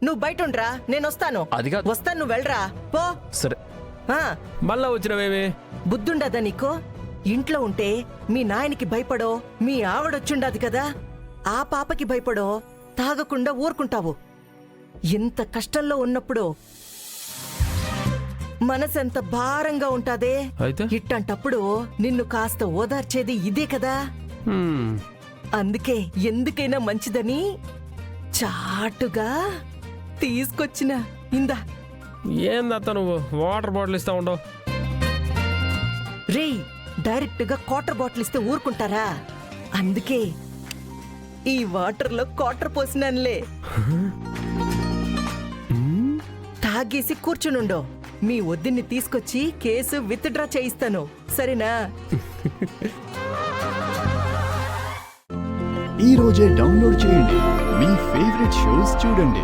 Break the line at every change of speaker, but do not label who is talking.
నువ్వు బయట ఉండరా, నేను వస్తాను.
అది కాదు.
వస్తాను, నువ్వు వెళ్ళరా పో.
సరే.
ఆ,
మళ్ళా వచ్చినవేమి?
బుద్ధుండదా నీకు? ఇంట్లో ఉంటే మీ నాయనకి భయపడో, మీ ఆవిడొచ్చుండదు కదా, ఆ పాపకి భయపడో తాగకుండా ఊరుకుంటావు. ఇంత కష్టంలో ఉన్నప్పుడు మనసెంత భారంగా ఉంటాదే.
అయితే
ఇట్టంటప్పుడు నిన్ను కాస్త ఓదార్చేది ఇదే కదా. అందుకే ఎందుకైనా మంచిదని చాటుగా తీసుకొచ్చిన. ఇందా.
ఏందత్త నువ్వు వాటర్ బాటిల్ ఇస్తా ఉండవు?
రే, డైరెక్ట్ గా క్వార్టర్ బాటిల్ ఇస్తే ఊరుకుంటారా? అందుకే ఈ వాటర్లో క్వార్టర్ పోసినానులే. తాగేసి కూర్చునుండో. మీ వద్దిని తీసుకొచ్చి కేసు విత్డ్రా చేయిస్తాను, సరేనా?
ఈ రోజే డౌన్లోడ్ చేయండి, మీ ఫేవరెట్ షోస్ చూడండి.